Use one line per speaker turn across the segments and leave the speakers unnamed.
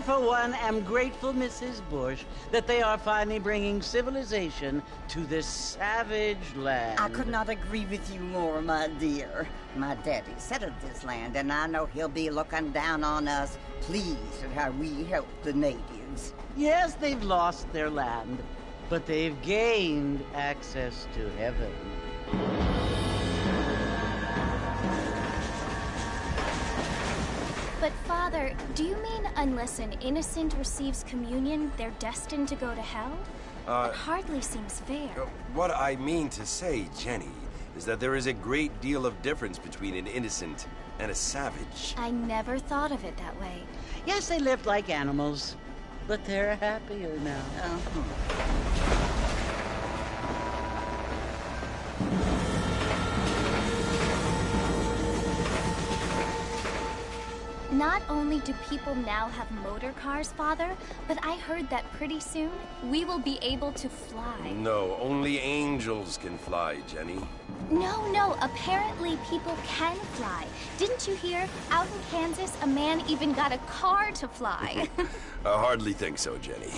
I, for one, am grateful, Mrs. Bush, that they are finally bringing civilization to this savage land.
I could not agree with you more, my dear. My daddy settled this land, and I know he'll be looking down on us, pleased at how we help the natives.
Yes, they've lost their land, but they've gained access to heaven.
But Father, do you mean unless an innocent receives communion, they're destined to go to hell? That hardly seems fair.
What I mean to say, Jenny, is that there is a great deal of difference between an innocent and a savage.
I never thought of it that way.
Yes, they lived like animals, but they're happier now.
Not only do people now have motor cars, Father, but I heard that pretty soon we will be able to fly.
No, only angels can fly, Jenny.
No, apparently people can fly. Didn't you hear? Out in Kansas, a man even got a car to fly.
I hardly think so, Jenny.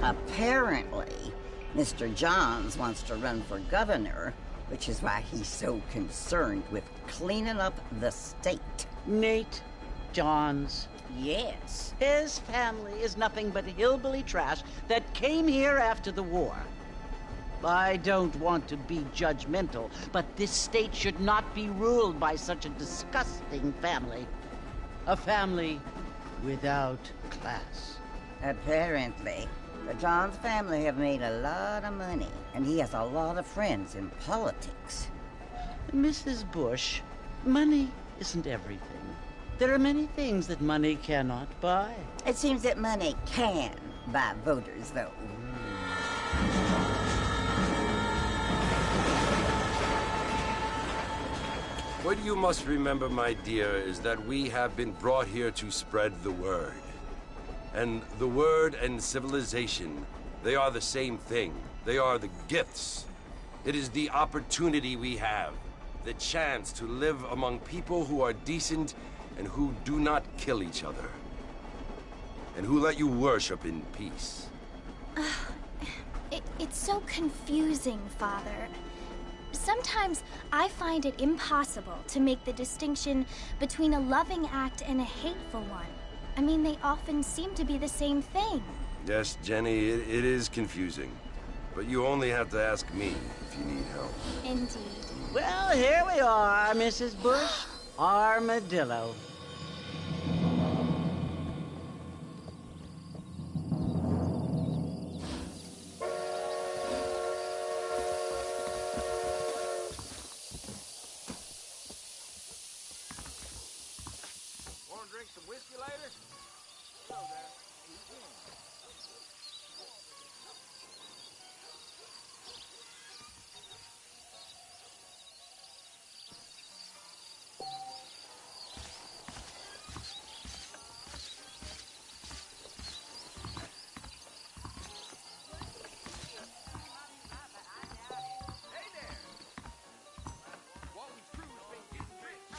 Apparently, Mr. Johns wants to run for governor, which is why he's so concerned with cleaning up the state.
Nate Johns.
Yes.
His family is nothing but hillbilly trash that came here after the war. I don't want to be judgmental, but this state should not be ruled by such a disgusting family. A family without class.
Apparently. The Johns family have made a lot of money, and he has a lot of friends in politics.
Mrs. Bush, money isn't everything. There are many things that money cannot buy.
It seems that money can buy voters, though.
What you must remember, my dear, is that we have been brought here to spread the word. And the word and civilization, they are the same thing. They are the gifts. It is the opportunity we have, the chance to live among people who are decent and who do not kill each other, and who let you worship in peace.
It's so confusing, Father. Sometimes I find it impossible to make the distinction between a loving act and a hateful one. I mean, they often seem to be the same thing.
Yes, Jenny, it is confusing. But you only have to ask me if you need help.
Indeed.
Well, here we are, Mrs. Bush. Armadillo.
Want to drink some whiskey later? Hello there. Who's in? Hey there! Walton's crew's been getting rich.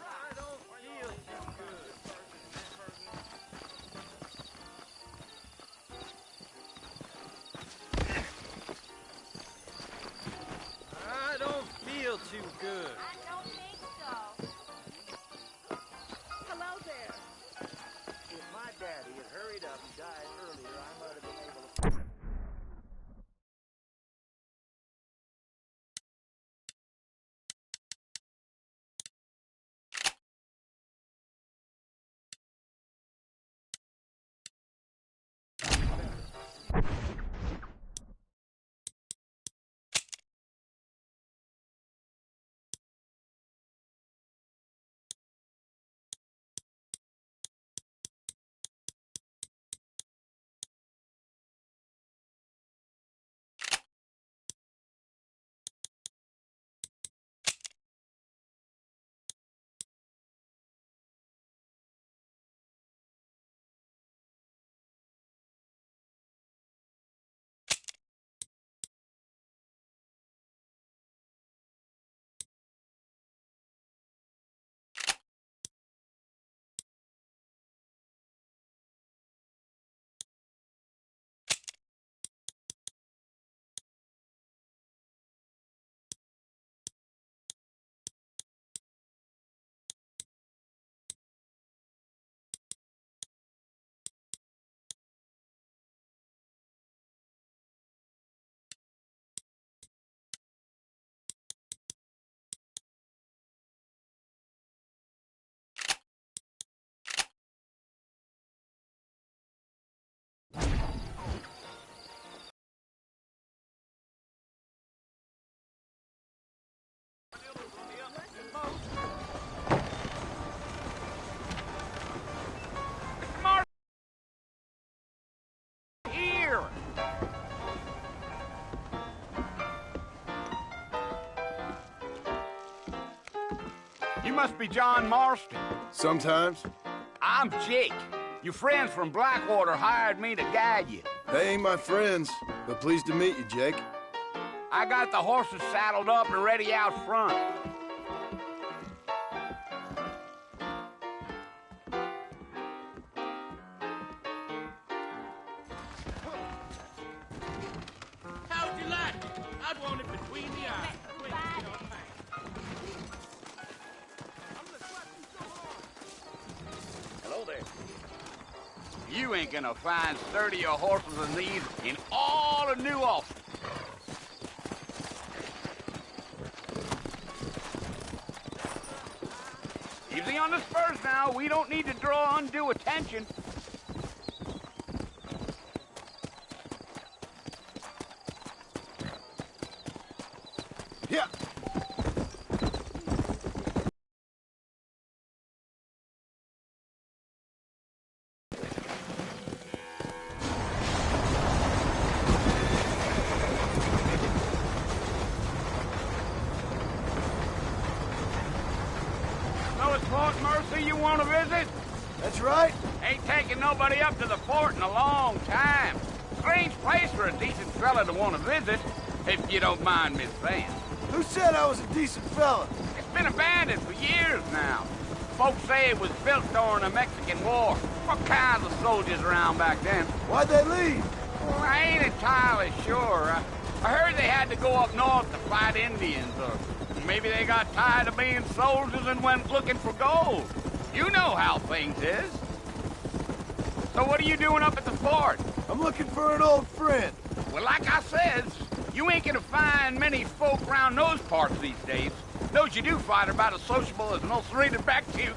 I don't feel too good. You must be John Marston.
Sometimes.
I'm Jake. Your friends from Blackwater hired me to guide you.
They ain't my friends, but pleased to meet you, Jake.
I got the horses saddled up and ready out front.
How'd you like it? I'd want it between the eyes.
Hello there. You ain't gonna find sturdier horses than these in all of New Austin. Easy on the spurs now. We don't need to draw undue attention.
Yeah.
So it's Fort Mercy you want to visit?
That's right.
Ain't taking nobody up to the fort in a long time. Strange place for a decent fella to want to visit, if you don't mind me saying.
Who said I was a decent fella?
It's been abandoned for years now. Folks say it was built during the Mexican War. What kinds of soldiers around back then?
Why'd they leave?
Well, I ain't entirely sure. I heard they had to go up north to fight Indians, or maybe they got tired of being soldiers and went looking for gold. You know how things is. So what are you doing up at the fort?
I'm looking for an old friend.
Well, like I says, you ain't gonna find many folk around those parts these days. Those you do find are about as sociable as an ulcerated back tooth.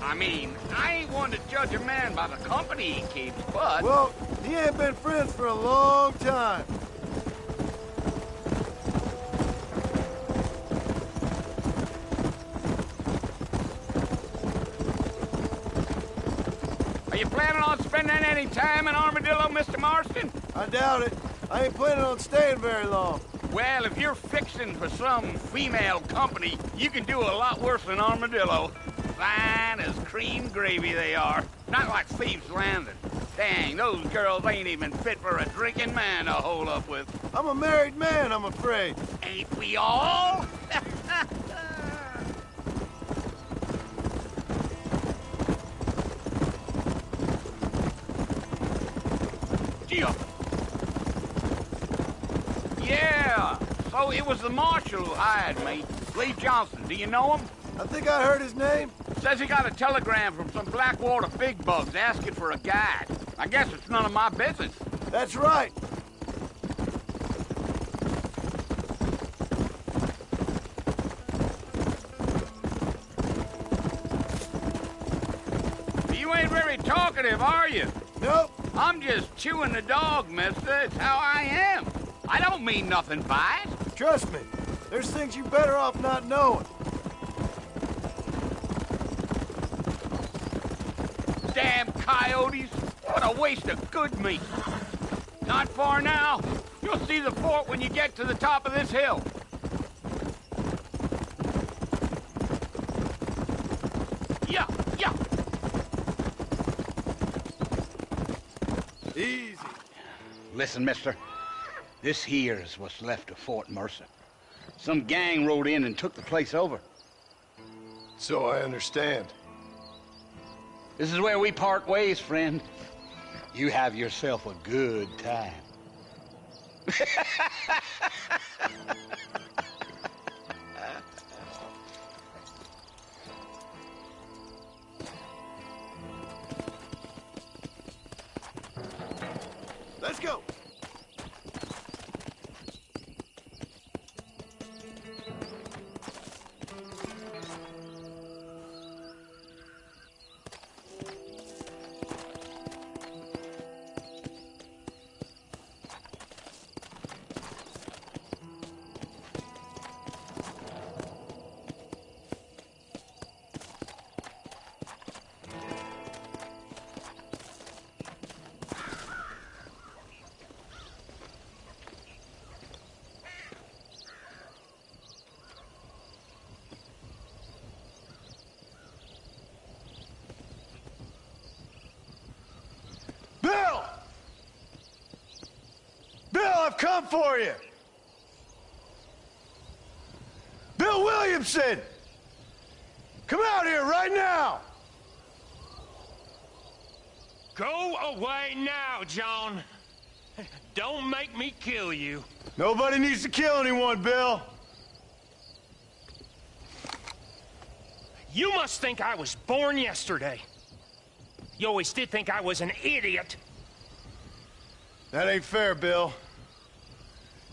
I mean, I ain't one to judge a man by the company he keeps, but...
Well, he ain't been friends for a long time.
Are you planning on spending any time in Armadillo, Mr. Marston?
I doubt it. I ain't planning on staying very long.
Well, if you're fixing for some female company, you can do a lot worse than Armadillo. Fine as cream gravy they are. Not like Thieves' Landing. Dang, those girls ain't even fit for a drinking man to hold up with.
I'm a married man, I'm afraid.
Ain't we all? Gio. Yeah, so it was the marshal who hired me. Lee Johnson, do you know him?
I think I heard his name.
Says he got a telegram from some Blackwater big bugs asking for a guide. I guess it's none of my business.
That's right.
You ain't very talkative, are you?
Nope.
I'm just chewing the dog, mister. It's how I am. I don't mean nothing by it.
Trust me. There's things you better off not knowing.
Damn coyotes. What a waste of good meat. Not far now. You'll see the fort when you get to the top of this hill. Yeah, yeah.
Easy.
Listen, mister. This here's what's left of Fort Mercer. Some gang rode in and took the place over.
So I understand.
This is where we part ways, friend. You have yourself a good time.
Let's go. down for you. Bill Williamson! Come out here right now!
Go away now, John. Don't make me kill you.
Nobody needs to kill anyone, Bill.
You must think I was born yesterday. You always did think I was an idiot.
That ain't fair, Bill.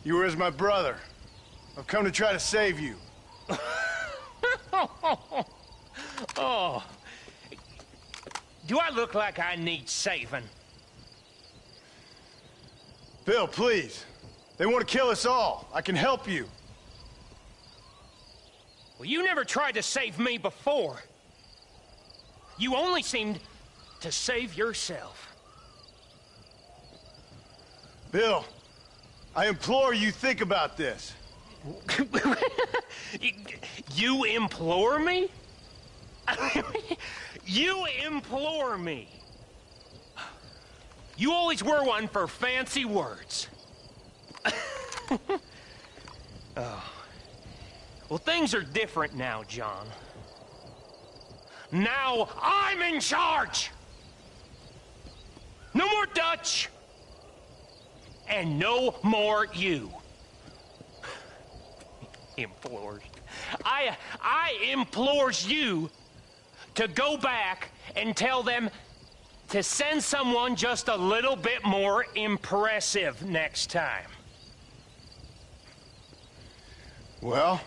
You were as my brother. I've come to try to save you.
Oh. Do I look like I need saving?
Bill, please. They want to kill us all. I can help you.
Well, you never tried to save me before. You only seemed to save yourself.
Bill, I implore you think about this.
You implore me? You implore me. You always were one for fancy words. Oh. Well, things are different now, John. Now I'm in charge! No more Dutch! And no more you. Implores. I implores you to go back and tell them to send someone just a little bit more impressive next time.
Well?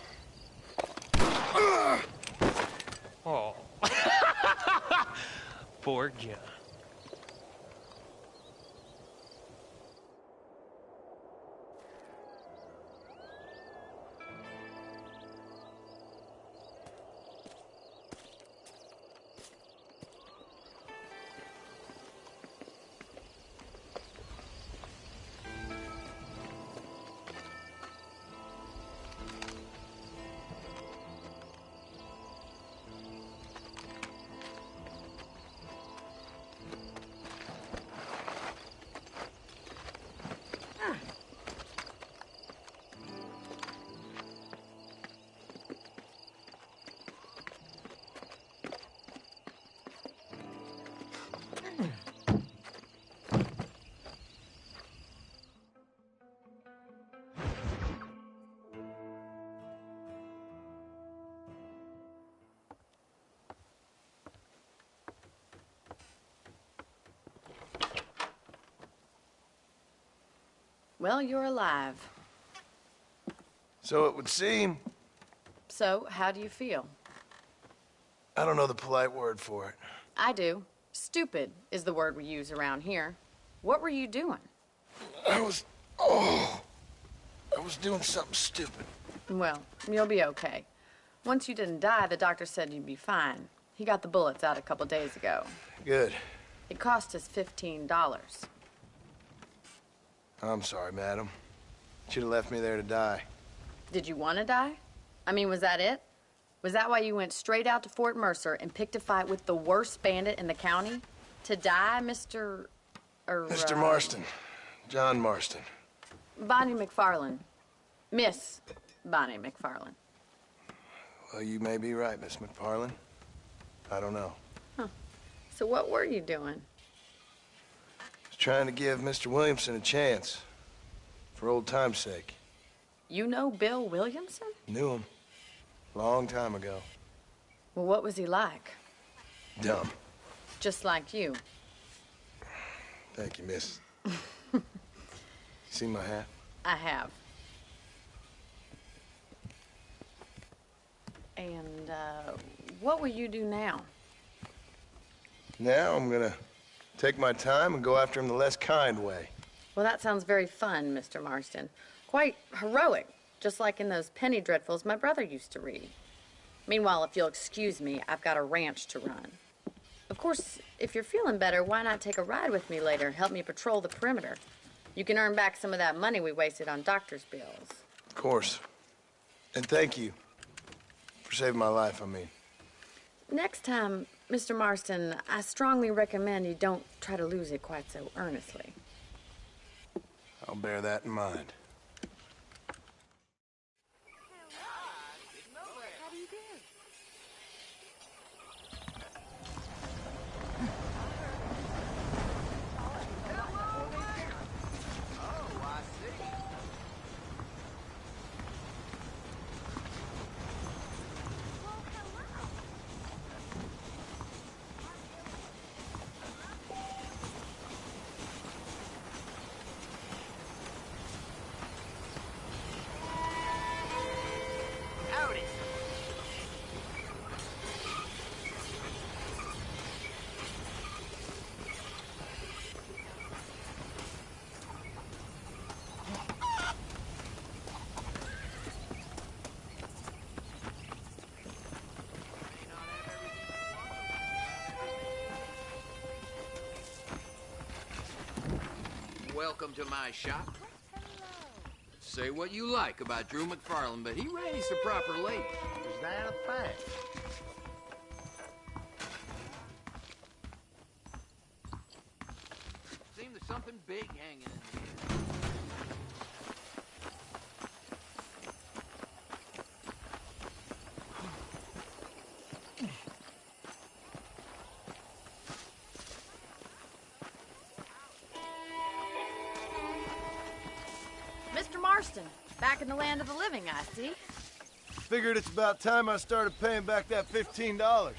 Oh. Poor John.
Well, you're alive.
So it would seem.
So, how do you feel?
I don't know the polite word for it.
I do. Stupid is the word we use around here. What were you doing?
I was doing something stupid.
Well, you'll be okay. Once you didn't die, the doctor said you'd be fine. He got the bullets out a couple days ago.
Good.
It cost us $15.
I'm sorry, madam. Should have left me there to die.
Did you want to die? I mean, was that it? Was that why you went straight out to Fort Mercer and picked a fight with the worst bandit in the county? To die, Mr.
Mr. Marston. John Marston.
Bonnie McFarlane. Miss Bonnie McFarlane.
Well, you may be right, Miss McFarlane. I don't know.
Huh. So what were you doing?
Trying to give Mr. Williamson a chance. For old time's sake.
You know Bill Williamson?
Knew him. Long time ago.
Well, what was he like?
Dumb.
Just like you.
Thank you, miss. You see my hat?
I have. And, what will you do now?
Now I'm gonna take my time and go after him the less kind way.
Well, that sounds very fun, Mr. Marston. Quite heroic, just like in those penny dreadfuls my brother used to read. Meanwhile, if you'll excuse me, I've got a ranch to run. Of course, if you're feeling better, why not take a ride with me later and help me patrol the perimeter? You can earn back some of that money we wasted on doctor's bills.
Of course. And thank you for saving my life, I mean.
Next time, Mr. Marston, I strongly recommend you don't try to lose it quite so earnestly.
I'll bear that in mind.
welcome to my shop. Say what you like about Drew McFarland, but he raised the proper label.
Is that a fact?
Seems there's something big hanging in here.
Mr. Marston, back in the land of the living, I see.
Figured it's about time I started paying back that $15.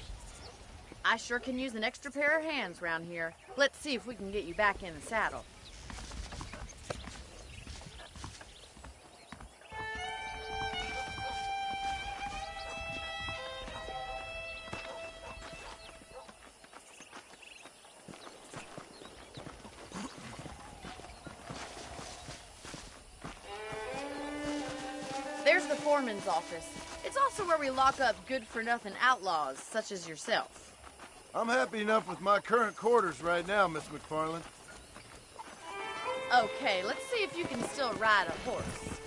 I sure can use an extra pair of hands round here. Let's see if we can get you back in the saddle. There's the foreman's office. It's also where we lock up good-for-nothing outlaws, such as yourself.
I'm happy enough with my current quarters right now, Miss McFarland.
Okay, let's see if you can still ride a horse.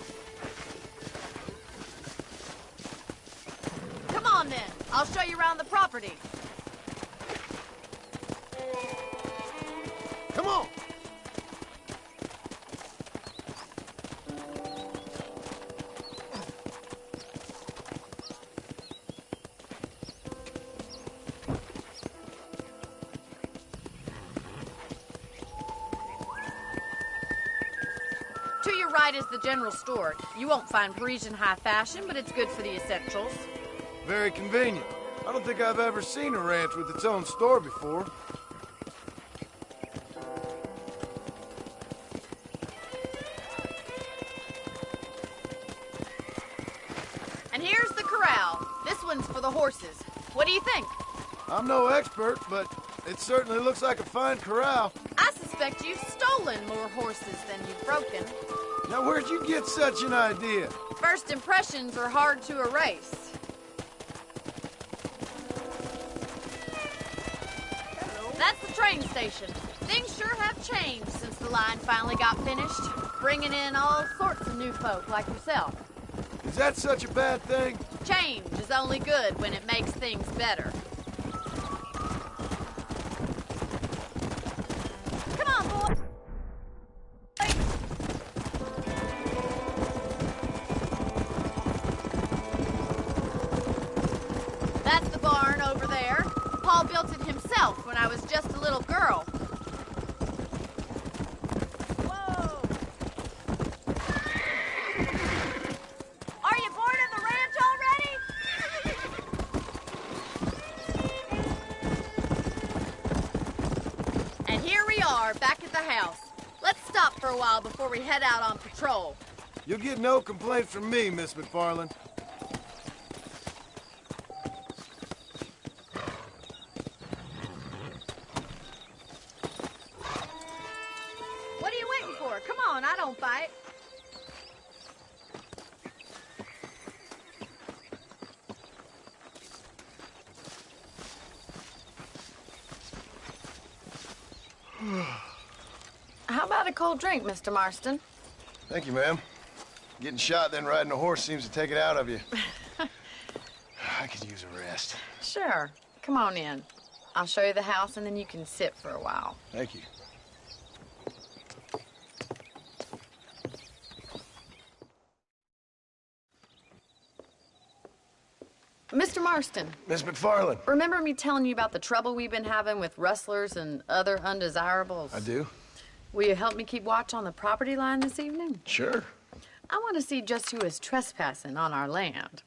Come on, then. I'll show you around the property.
Come on!
To your right is the general store. You won't find Parisian high fashion, but it's good for the essentials.
Very convenient. I don't think I've ever seen a ranch with its own store before.
And here's the corral. This one's for the horses. What do you think?
I'm no expert, but it certainly looks like a fine corral.
I suspect you've stolen more horses than you've broken.
Now, where'd you get such an idea?
First impressions are hard to erase. That's the train station. Things sure have changed since the line finally got finished, bringing in all sorts of new folk like yourself.
Is that such a bad thing?
Change is only good when it makes things better. Come on, boy. That's the barn over there. Paul built it himself when I was just a little girl. Whoa! Are you bored of the ranch already? And here we are, back at the house. Let's stop for a while before we head out on patrol.
You'll get no complaint from me, Miss McFarland.
What are you waiting for? Come on, I don't bite. How about a cold drink, Mr. Marston?
Thank you, ma'am. Getting shot, then riding a horse seems to take it out of you. I could use a rest.
Sure. Come on in. I'll show you the house, and then you can sit for a while.
Thank you.
Mr. Marston,
Miss McFarland.
remember me telling you about the trouble we've been having with rustlers and other undesirables?
I do?
Will you help me keep watch on the property line this evening?
Sure.
I want to see just who is trespassing on our land.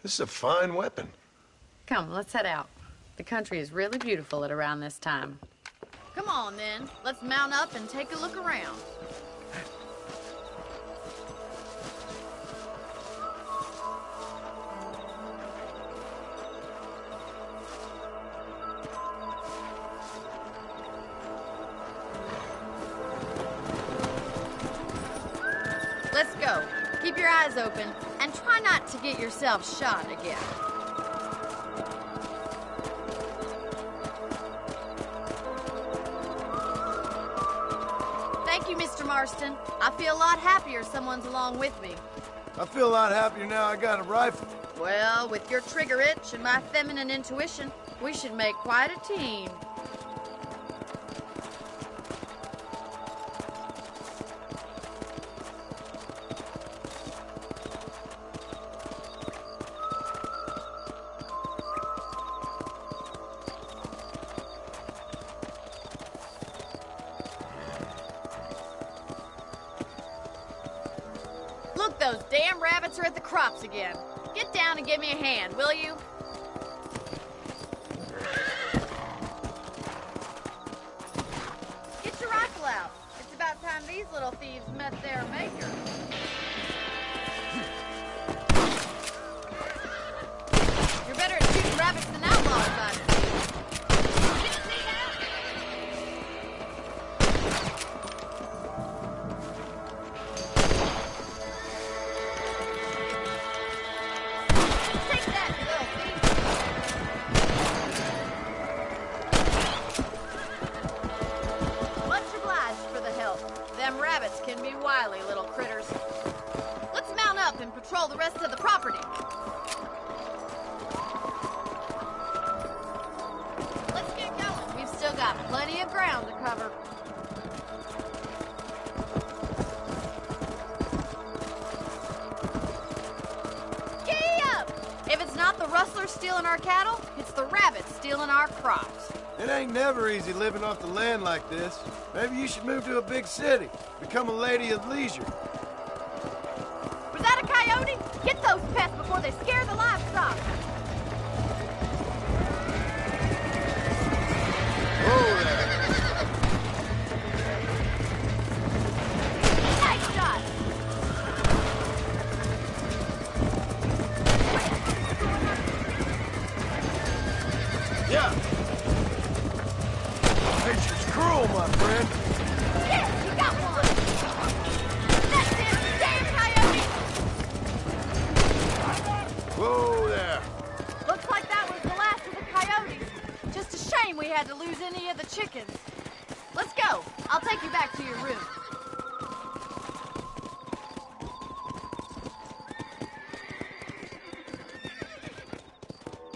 This is a fine weapon.
Come, let's head out. The country is really beautiful at around this time. Come on, then. Let's mount up and take a look around. Let's go. Keep your eyes open and try not to get yourself shot again. Thank you, Mr. Marston. I feel a lot happier someone's along with me.
I feel a lot happier now I got a rifle.
Well, with your trigger itch and my feminine intuition, we should make quite a team. Look, those damn rabbits are at the crops again. Get down and give me a hand, will you? Get your rifle out. It's about time these little thieves met their maker. You're better at shooting rabbits than outlaws, I see. Them rabbits can be wily little critters. Let's mount up and patrol the rest of the property. Let's get going. We've still got plenty of ground to cover. Giddy up! If it's not the rustlers stealing our cattle, it's the rabbits stealing our crops.
It ain't never easy living off the land like this. Maybe you should move to a big city. Become a lady of leisure.
Was that a coyote? Get those pests before they scare the livestock.
Whoa there.
Nice shot.
Yeah. Nature's cruel, my friend.
Yeah, you got one. That's it, damn coyote.
Whoa there.
Looks like that was the last of the coyotes. Just a shame we had to lose any of the chickens. Let's go. I'll take you back to your room.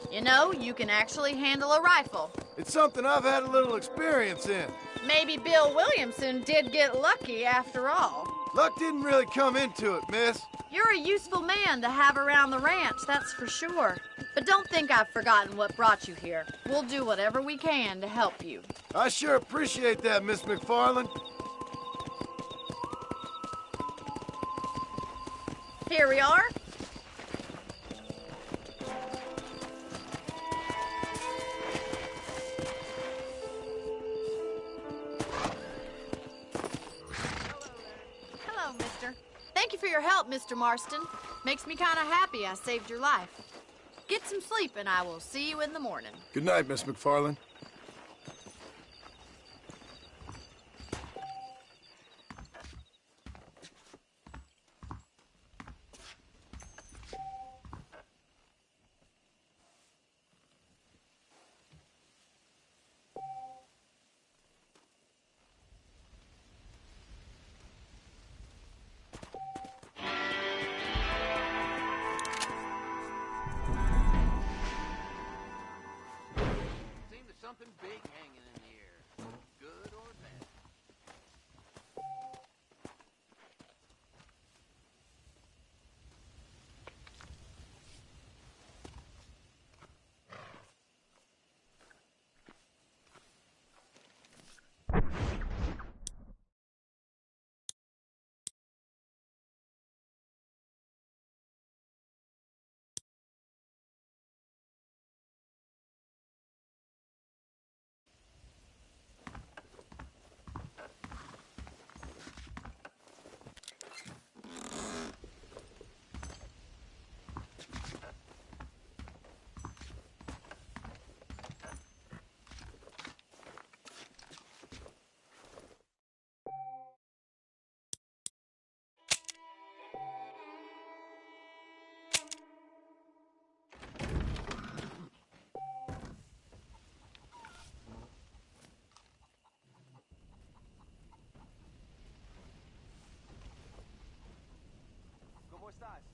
You know, you can actually handle a rifle.
It's something I've had a little experience in.
Maybe Bill Williamson did get lucky after all.
Luck didn't really come into it, miss.
You're a useful man to have around the ranch, that's for sure. But don't think I've forgotten what brought you here. We'll do whatever we can to help you.
I sure appreciate that, Miss McFarland.
Here we are. Hello, mister. Thank you for your help, Mr. Marston. Makes me kind of happy I saved your life. Get some sleep and I will see you in the morning.
Good night, Miss McFarland.
Something big hanging in the air, good or bad.
¿cómo estás?